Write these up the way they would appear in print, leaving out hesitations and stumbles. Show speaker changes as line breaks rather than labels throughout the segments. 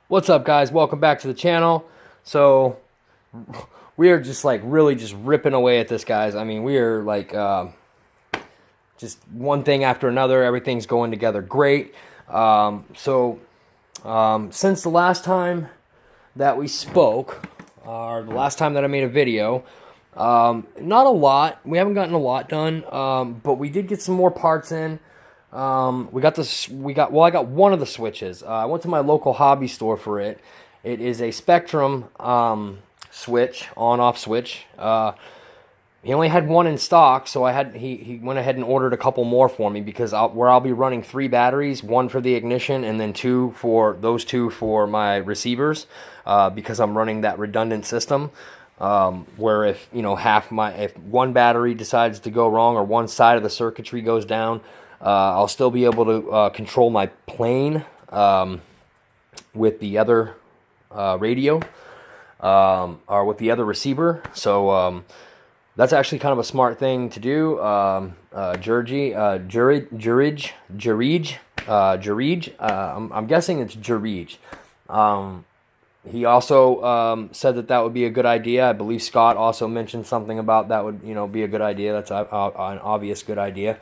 What's up, guys? Welcome back to the channel. So we are just like really just ripping away at this, guys. I mean, we are like just one thing after another. Everything's going together great. Since the last time that we spoke, or the last time that I made a video, not a lot. We haven't gotten a lot done, but we did get some more parts in. I got one of the switches. I went to my local hobby store for it. It is a Spectrum switch, on-off switch. He only had one in stock, so he went ahead and ordered a couple more for me because I'll be running 3 batteries, one for the ignition and then two for my receivers, because I'm running that redundant system. Where if if one battery decides to go wrong or one side of the circuitry goes down, I'll still be able to control my plane with the other radio or with the other receiver. So that's actually kind of a smart thing to do. Jurij. I'm guessing it's Jurij. He also said that would be a good idea. I believe Scott also mentioned something about that would be a good idea. That's an obvious good idea.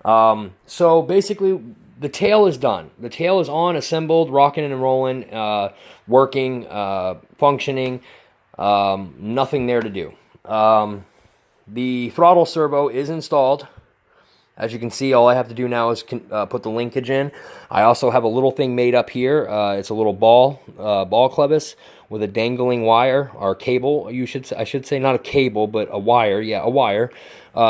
So basically, the tail is done. The tail is on, assembled, rocking and rolling, working, functioning. Nothing there to do. The throttle servo is installed. As you can see, all I have to do now is put the linkage in. I also have a little thing made up here. It's a little ball clevis with a dangling wire or cable. I should say not a cable, but a wire. Yeah, a wire,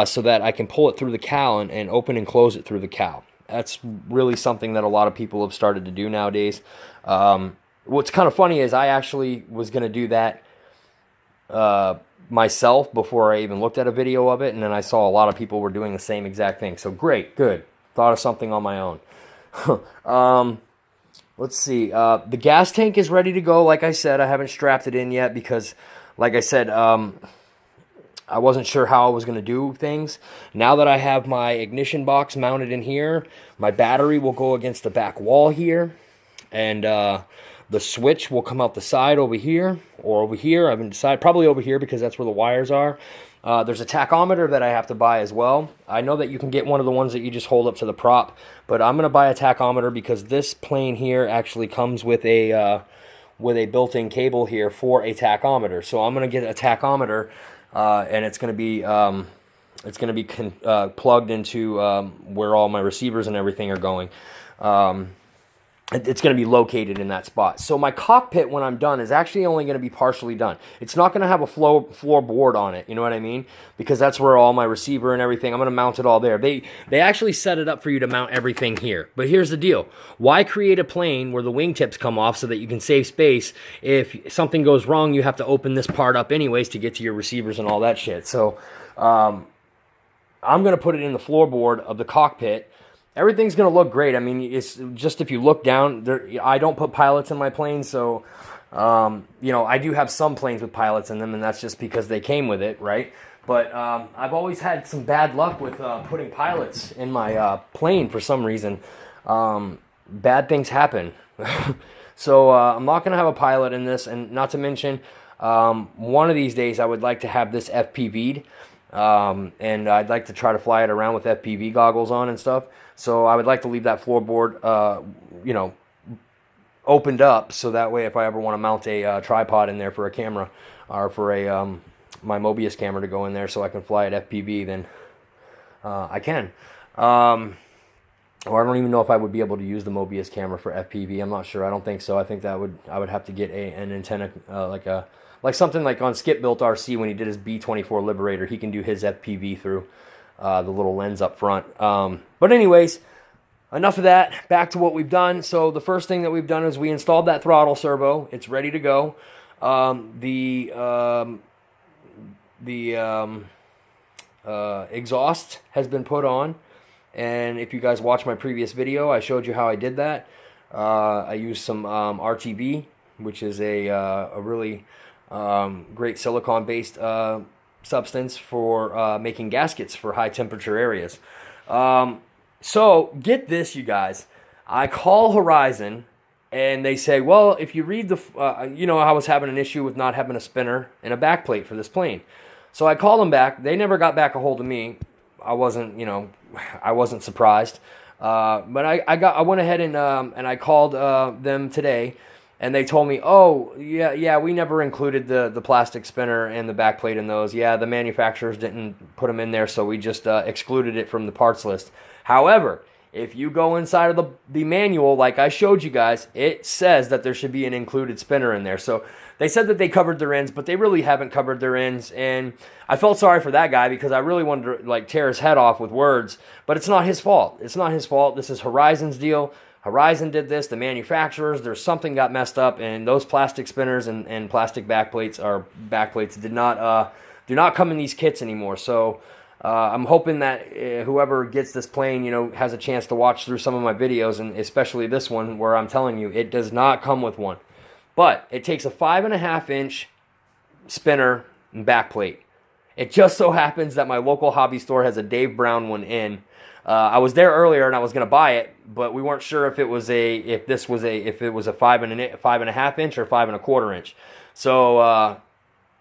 so that I can pull it through the cowl and open and close it through the cowl. That's really something that a lot of people have started to do nowadays. What's kind of funny is I actually was going to do that myself before I even looked at a video of it, and then I saw a lot of people were doing the same exact thing. So great, good. Thought of something on my own. Let's see. The gas tank is ready to go. Like I said, I haven't strapped it in yet because, like I said, I wasn't sure how I was going to do things. Now that I have my ignition box mounted in here, my battery will go against the back wall here, and the switch will come out the side over here or over here. I haven't decided. Probably over here because that's where the wires are. There's a tachometer that I have to buy as well. I know that you can get one of the ones that you just hold up to the prop, but I'm going to buy a tachometer because this plane here actually comes with a built-in cable here for a tachometer. So I'm going to get a tachometer, and it's going to be plugged into where all my receivers and everything are going. It's going to be located in that spot. So my cockpit, when I'm done, is actually only going to be partially done. It's not going to have a floorboard on it, you know what I mean? Because that's where all my receiver and everything, I'm going to mount it all there. They actually set it up for you to mount everything here. But here's the deal. Why create a plane where the wingtips come off so that you can save space? If something goes wrong, you have to open this part up anyways to get to your receivers and all that shit. So I'm going to put it in the floorboard of the cockpit. Everything's going to look great. I mean, it's just if you look down, I don't put pilots in my planes, so, I do have some planes with pilots in them, and that's just because they came with it, right? But I've always had some bad luck with putting pilots in my plane for some reason. Bad things happen. So I'm not going to have a pilot in this, and not to mention, one of these days I would like to have this FPV'd. And I'd like to try to fly it around with FPV goggles on and stuff. So I would like to leave that floorboard, opened up, so that way if I ever want to mount a tripod in there for a camera or for my Mobius camera to go in there so I can fly at FPV, then I can. Or I don't even know if I would be able to use the Mobius camera for FPV. I'm not sure. I don't think so. I think I would have to get an antenna like something like on Skip Built RC when he did his B-24 Liberator. He can do his FPV through the little lens up front. But anyways, enough of that. Back to what we've done. So the first thing that we've done is we installed that throttle servo. It's ready to go. The exhaust has been put on. And if you guys watched my previous video, I showed you how I did that. I used some RTB, which is a really great silicon-based substance for making gaskets for high-temperature areas. So, get this, you guys. I call Horizon And they say, well, if you read the, I was having an issue with not having a spinner and a back plate for this plane. So I called them back. They never got back a hold of me. I wasn't surprised. But I went ahead and I called them today, and they told me, oh, yeah, we never included the plastic spinner and the back plate in those. Yeah, the manufacturers didn't put them in there, so we just excluded it from the parts list. However, if you go inside of the manual, like I showed you guys, it says that there should be an included spinner in there. So they said that they covered their ends, but they really haven't covered their ends. And I felt sorry for that guy because I really wanted to like tear his head off with words, but it's not his fault. It's not his fault. This is Horizon's deal. Horizon did this. The manufacturers, there's something got messed up, and those plastic spinners and plastic backplates do not come in these kits anymore. So I'm hoping that whoever gets this plane, has a chance to watch through some of my videos, and especially this one where I'm telling you it does not come with one. But it takes a 5.5-inch spinner and backplate. It just so happens that my local hobby store has a Dave Brown one in. I was there earlier and I was going to buy it, but we weren't sure if it was a 5.5 inch or 5.25 inch. So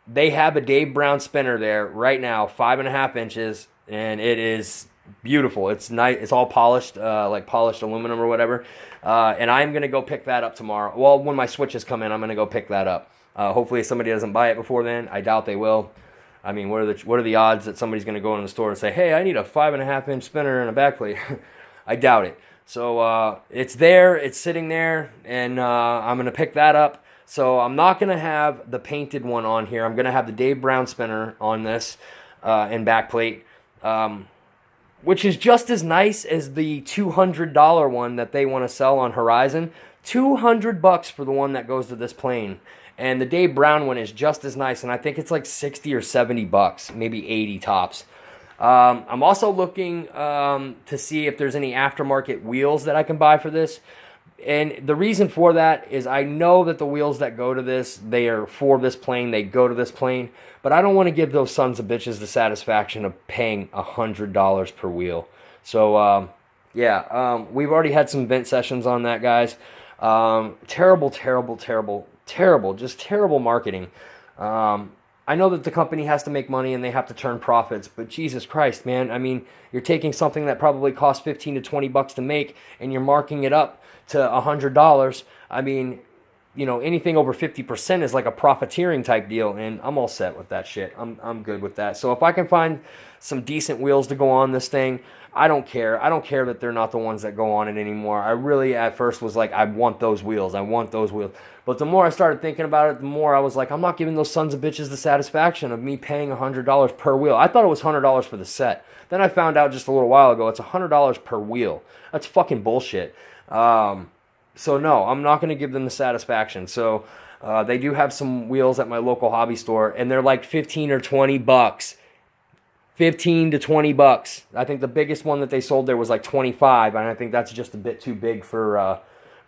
they have a Dave Brown spinner there right now, 5.5 inches, and it is beautiful. It's nice. It's all polished, like polished aluminum or whatever. And I'm going to go pick that up tomorrow. Well, when my switches come in, I'm going to go pick that up. Hopefully somebody doesn't buy it before then. I doubt they will. I mean, what are the odds that somebody's going to go in the store and say, hey, I need a 5.5-inch spinner and a backplate? I doubt it. So it's there. It's sitting there, and I'm going to pick that up. So I'm not going to have the painted one on here. I'm going to have the Dave Brown spinner on this and backplate, which is just as nice as the $200 one that they want to sell on Horizon. $200 for the one that goes to this plane. And the Dave Brown one is just as nice, and I think it's like $60 or $70, maybe 80 tops. I'm also looking to see if there's any aftermarket wheels that I can buy for this. And the reason for that is I know that the wheels that go to this, they are for this plane, they go to this plane, but I don't want to give those sons of bitches the satisfaction of paying $100 per wheel. So, we've already had some vent sessions on that, guys. Terrible marketing. I know that the company has to make money and they have to turn profits, but Jesus Christ, man, I mean, you're taking something that probably costs $15 to $20 to make and you're marking it up to $100. I mean, anything over 50% is like a profiteering type deal, and I'm all set with that shit. I'm good with that. So if I can find some decent wheels to go on this thing, I don't care. I don't care that they're not the ones that go on it anymore. I really at first was like, I want those wheels. But the more I started thinking about it, the more I was like, I'm not giving those sons of bitches the satisfaction of me paying $100 per wheel. I thought it was $100 for the set. Then I found out just a little while ago it's $100 per wheel. That's fucking bullshit. So no, I'm not going to give them the satisfaction. So they do have some wheels at my local hobby store, and they're like $15 or $20. $15 to $20. I think the biggest one that they sold there was like $25, and I think that's just a bit too big for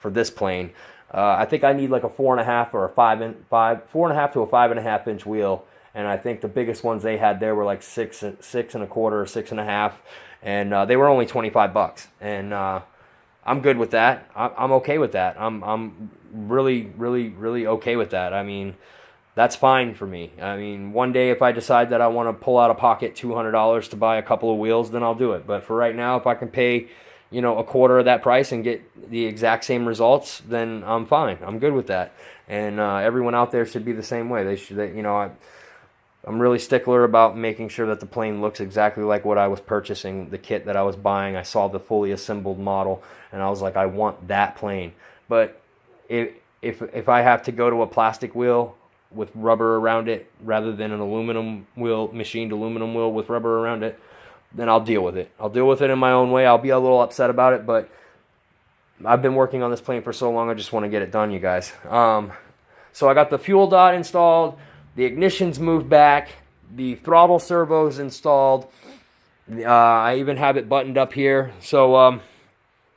this plane. I think I need like a 4.5 or a 4.5 to a 5.5 inch wheel, and I think the biggest ones they had there were like 6.25 or 6.5, and they were only $25. And I'm good with that. I'm okay with that. I'm really, really, really okay with that. I mean, that's fine for me. I mean, one day if I decide that I want to pull out of pocket $200 to buy a couple of wheels, then I'll do it. But for right now, if I can pay, a quarter of that price and get the exact same results, then I'm fine. I'm good with that. And everyone out there should be the same way. I'm really stickler about making sure that the plane looks exactly like what I was purchasing, the kit that I was buying. I saw the fully assembled model, and I was like, I want that plane. But if I have to go to a plastic wheel with rubber around it rather than an aluminum wheel, machined aluminum wheel with rubber around it, then I'll deal with it. I'll deal with it in my own way. I'll be a little upset about it, but I've been working on this plane for so long, I just want to get it done, you guys. So I got the fuel dot installed, the ignition's moved back, the throttle servo's installed. I even have it buttoned up here. So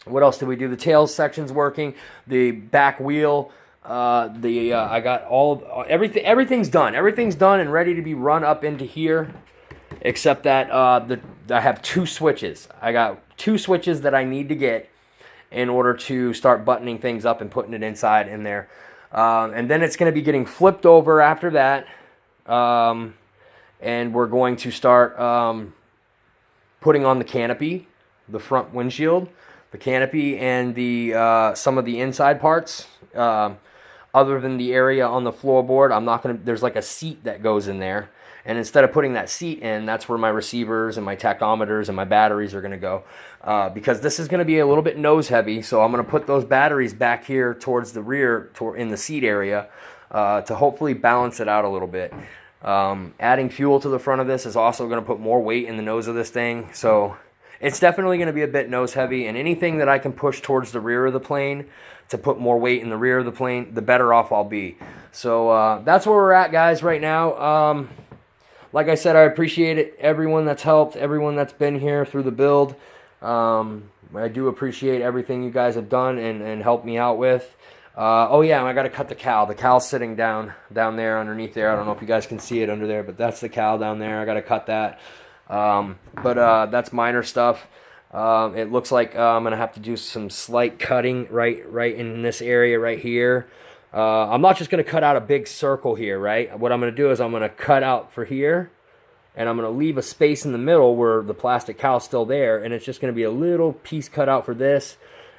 what else did we do? The tail section's working. The back wheel, I got everything's done. Everything's done and ready to be run up into here, except that I have two switches. I got two switches that I need to get, in order to start buttoning things up and putting it inside in there. And then it's going to be getting flipped over after that. And we're going to start putting on the canopy, the front windshield, the canopy, and the some of the inside parts. Other than the area on the floorboard, I'm not going to, there's like a seat that goes in there. And instead of putting that seat in, that's where my receivers and my tachometers and my batteries are going to go. Because this is going to be a little bit nose heavy, so I'm going to put those batteries back here towards the rear, in the seat area, to hopefully balance it out a little bit. Adding fuel to the front of this is also going to put more weight in the nose of this thing. So it's definitely going to be a bit nose heavy, and anything that I can push towards the rear of the plane to put more weight in the rear of the plane, the better off I'll be. So that's where we're at, guys, right now. Like I said, I appreciate it. Everyone that's helped, everyone that's been here through the build. I do appreciate everything you guys have done and helped me out with. Oh yeah, and I got to cut the cowl. The cowl's sitting down there underneath there. I don't know if you guys can see it under there, but that's the cowl down there. I got to cut that. But that's minor stuff. It looks like I'm going to have to do some slight cutting right in this area right here. I'm not just going to cut out a big circle here, right? What I'm going to do is I'm going to cut out for here, and I'm going to leave a space in the middle where the plastic cowl's still there, and it's just going to be a little piece cut out for this,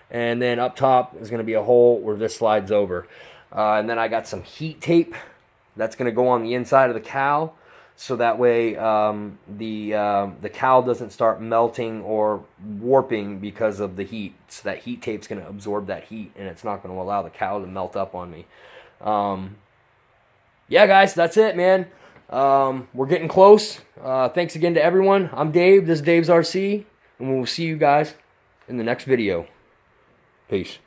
and then up top is going to be a hole where this slides over. And then I got some heat tape that's going to go on the inside of the cowl, so that way the cowl doesn't start melting or warping because of the heat. So that heat tape's going to absorb that heat, and it's not going to allow the cowl to melt up on me. Yeah, guys, that's it, man. We're getting close. Thanks again to everyone. I'm Dave. This is Dave's RC, and we'll see you guys in the next video. Peace.